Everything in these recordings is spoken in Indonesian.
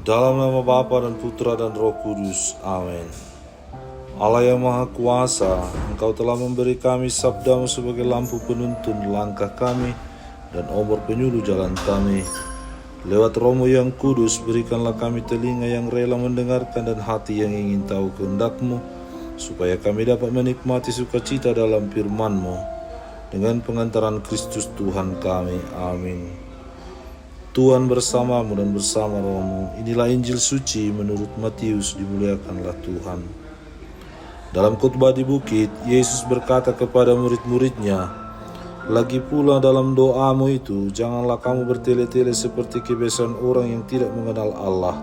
Dalam nama Bapa dan Putra dan Roh Kudus. Amin. Allah yang Maha Kuasa, Engkau telah memberi kami sabdamu sebagai lampu penuntun langkah kami dan obor penyuluh jalan kami. Lewat Roh-Mu yang kudus, berikanlah kami telinga yang rela mendengarkan dan hati yang ingin tahu kehendak-Mu, supaya kami dapat menikmati sukacita dalam firman-Mu. Dengan pengantaran Kristus Tuhan kami. Amin. Tuhan bersamamu dan bersama rohmu. Inilah Injil suci menurut Matius, dimuliakanlah Tuhan. Dalam khotbah di bukit, Yesus berkata kepada murid-muridnya, "Lagi pula dalam doamu itu, janganlah kamu bertele-tele seperti kebiasaan orang yang tidak mengenal Allah.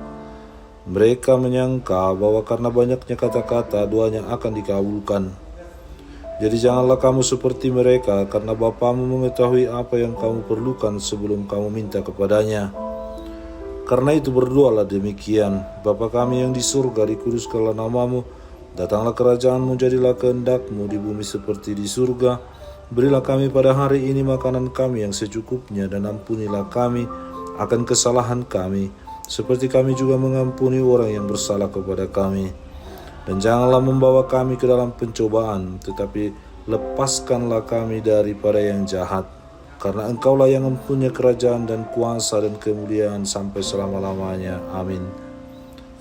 Mereka menyangka bahwa karena banyaknya kata-kata, doanya akan dikabulkan. Jadi janganlah kamu seperti mereka, karena Bapamu mengetahui apa yang kamu perlukan sebelum kamu minta kepadanya. Karena itu berdoalah demikian, Bapa kami yang di surga, dikuduskanlah namamu, datanglah kerajaanmu, jadilah kehendak-Mu di bumi seperti di surga. Berilah kami pada hari ini makanan kami yang secukupnya, dan ampunilah kami akan kesalahan kami, seperti kami juga mengampuni orang yang bersalah kepada kami. Dan janganlah membawa kami ke dalam pencobaan, tetapi lepaskanlah kami daripada yang jahat. Karena Engkaulah yang mempunyai kerajaan dan kuasa dan kemuliaan sampai selama-lamanya. Amin.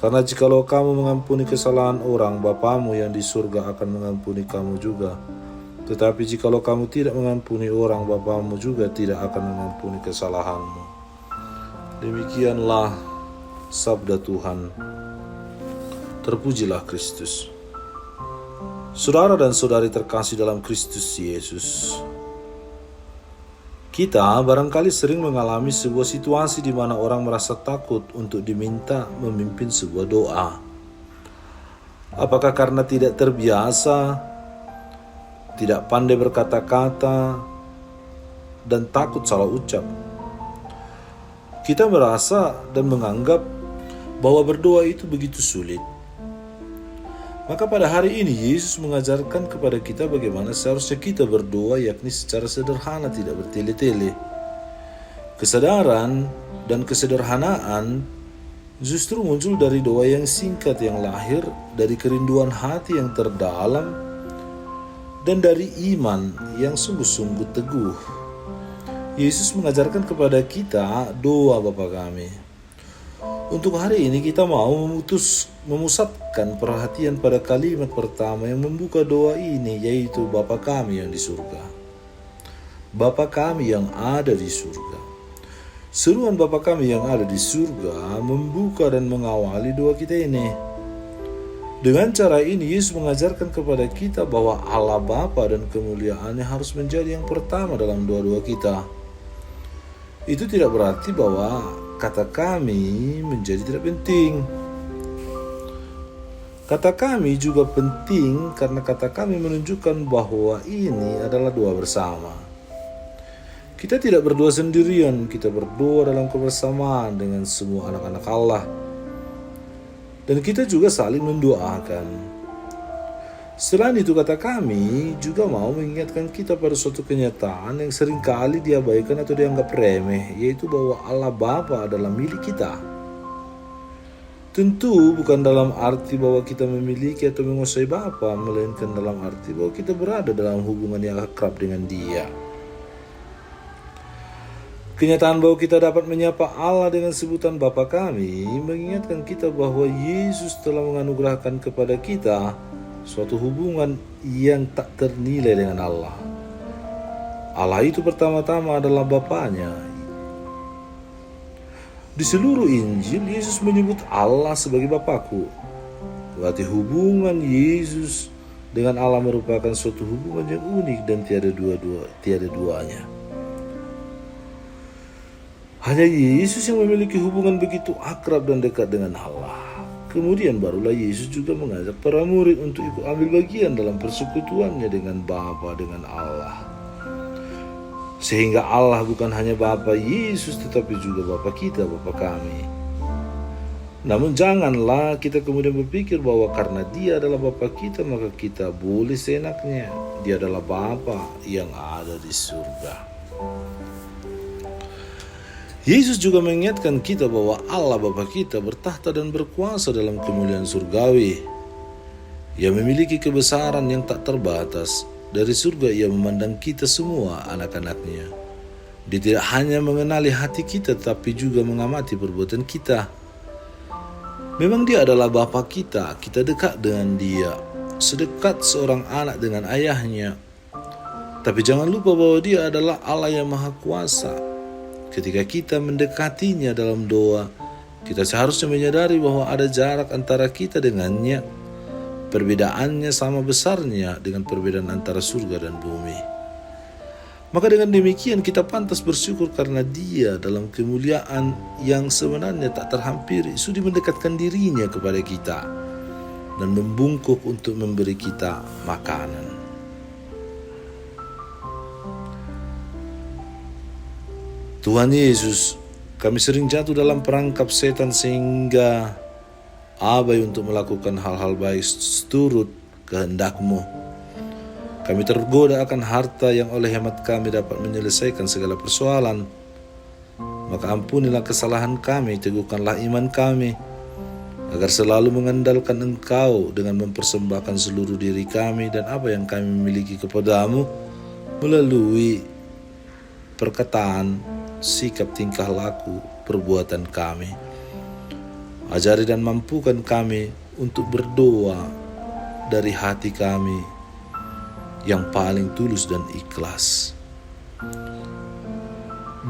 Karena jikalau kamu mengampuni kesalahan orang, Bapamu yang di surga akan mengampuni kamu juga. Tetapi jikalau kamu tidak mengampuni orang, Bapamu juga tidak akan mengampuni kesalahanmu." Demikianlah sabda Tuhan. Terpujilah Kristus. Saudara dan saudari terkasih dalam Kristus Yesus, kita barangkali sering mengalami sebuah situasi di mana orang merasa takut untuk diminta memimpin sebuah doa. Apakah karena tidak terbiasa, tidak pandai berkata-kata, dan takut salah ucap? Kita merasa dan menganggap bahwa berdoa itu begitu sulit. Maka pada hari ini Yesus mengajarkan kepada kita bagaimana seharusnya kita berdoa, yakni secara sederhana, tidak bertele-tele. Kesadaran dan kesederhanaan justru muncul dari doa yang singkat yang lahir dari kerinduan hati yang terdalam dan dari iman yang sungguh-sungguh teguh. Yesus mengajarkan kepada kita doa Bapa kami. Untuk hari ini kita mau memusatkan perhatian pada kalimat pertama yang membuka doa ini, yaitu Bapa kami yang di surga. Bapa kami yang ada di surga. Seruan Bapa kami yang ada di surga membuka dan mengawali doa kita ini. Dengan cara ini Yesus mengajarkan kepada kita bahwa Allah Bapa dan kemuliaannya harus menjadi yang pertama dalam doa-doa kita. Itu tidak berarti bahwa kata kami menjadi tidak penting. Kata kami juga penting karena kata kami menunjukkan bahwa ini adalah doa bersama. Kita tidak berdoa sendirian, kita berdoa dalam kebersamaan dengan semua anak-anak Allah. Dan kita juga saling mendoakan. Selain itu, kata kami juga mau mengingatkan kita pada suatu kenyataan yang seringkali diabaikan atau dianggap remeh, yaitu bahwa Allah Bapa adalah milik kita. Tentu bukan dalam arti bahwa kita memiliki atau menguasai Bapa, melainkan dalam arti bahwa kita berada dalam hubungan yang akrab dengan Dia. Kenyataan bahwa kita dapat menyapa Allah dengan sebutan Bapa kami mengingatkan kita bahwa Yesus telah menganugerahkan kepada kita suatu hubungan yang tak ternilai dengan Allah. Allah itu pertama-tama adalah Bapanya. Di seluruh Injil, Yesus menyebut Allah sebagai Bapakku. Berarti hubungan Yesus dengan Allah merupakan suatu hubungan yang unik dan tiada duanya. Hanya Yesus yang memiliki hubungan begitu akrab dan dekat dengan Allah. Kemudian barulah Yesus juga mengajak para murid untuk ikut ambil bagian dalam persekutuannya dengan Bapa, dengan Allah. Sehingga Allah bukan hanya Bapa Yesus, tetapi juga Bapa kita, Bapa kami. Namun janganlah kita kemudian berpikir bahwa karena Dia adalah Bapa kita, maka kita boleh seenaknya. Dia adalah Bapa yang ada di surga. Yesus juga mengingatkan kita bahwa Allah Bapa kita bertahta dan berkuasa dalam kemuliaan surgawi. Ia memiliki kebesaran yang tak terbatas. Dari surga ia memandang kita semua anak-anaknya. Dia tidak hanya mengenali hati kita, tapi juga mengamati perbuatan kita. Memang dia adalah Bapa kita dekat dengan dia, sedekat seorang anak dengan ayahnya. Tapi jangan lupa bahwa dia adalah Allah yang Maha Kuasa. Ketika kita mendekatinya dalam doa, kita seharusnya menyadari bahwa ada jarak antara kita dengannya. Perbedaannya sama besarnya dengan perbedaan antara surga dan bumi. Maka dengan demikian kita pantas bersyukur karena dia dalam kemuliaan yang sebenarnya tak terhampiri sudi mendekatkan dirinya kepada kita dan membungkuk untuk memberi kita makanan. Tuhan Yesus, kami sering jatuh dalam perangkap setan sehingga abai untuk melakukan hal-hal baik seturut kehendak-Mu. Kami tergoda akan harta yang oleh hemat kami dapat menyelesaikan segala persoalan. Maka ampunilah kesalahan kami, teguhkanlah iman kami, agar selalu mengandalkan Engkau dengan mempersembahkan seluruh diri kami dan apa yang kami miliki kepadamu melalui perkataan, sikap, tingkah laku, perbuatan kami. Ajari dan mampukan kami untuk berdoa dari hati kami yang paling tulus dan ikhlas,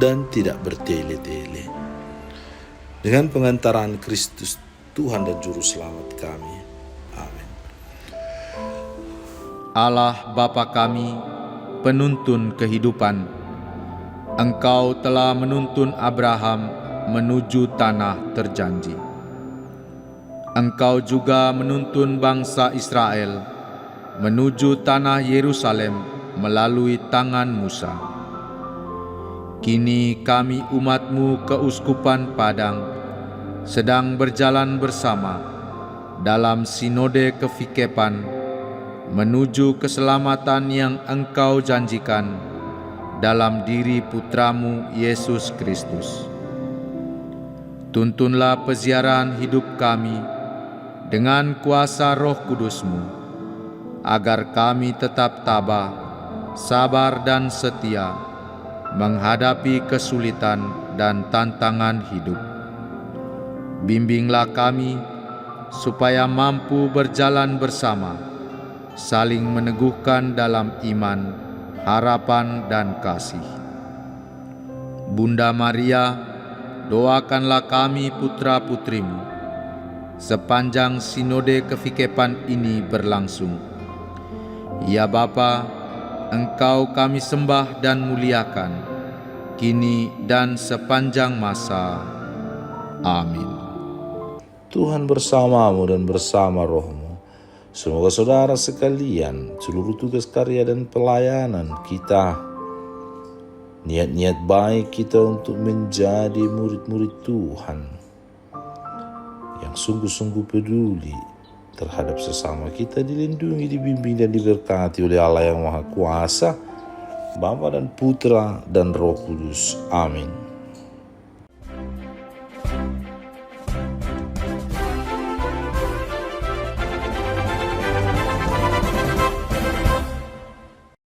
dan tidak bertele-tele. Dengan pengantaran Kristus Tuhan dan Juru Selamat kami. Amin. Allah Bapa kami, penuntun kehidupan, Engkau telah menuntun Abraham menuju tanah terjanji. Engkau juga menuntun bangsa Israel menuju tanah Yerusalem melalui tangan Musa. Kini kami umat-Mu keuskupan Padang sedang berjalan bersama dalam sinode kefikepan menuju keselamatan yang Engkau janjikan dalam diri Putramu Yesus Kristus. Tuntunlah peziarahan hidup kami dengan kuasa Roh Kudus-Mu, agar kami tetap tabah, sabar dan setia menghadapi kesulitan dan tantangan hidup. Bimbinglah kami supaya mampu berjalan bersama, saling meneguhkan dalam iman, harapan dan kasih. Bunda Maria, doakanlah kami putra-putrimu sepanjang sinode kefikepan ini berlangsung. Ya Bapa, Engkau kami sembah dan muliakan, kini dan sepanjang masa. Amin. Tuhan bersamamu dan bersama rohmu. Semoga saudara sekalian, seluruh tugas karya dan pelayanan kita, niat-niat baik kita untuk menjadi murid-murid Tuhan yang sungguh-sungguh peduli terhadap sesama kita, dilindungi, dibimbing dan diberkati oleh Allah yang Maha Kuasa, Bapa dan Putra dan Roh Kudus. Amin.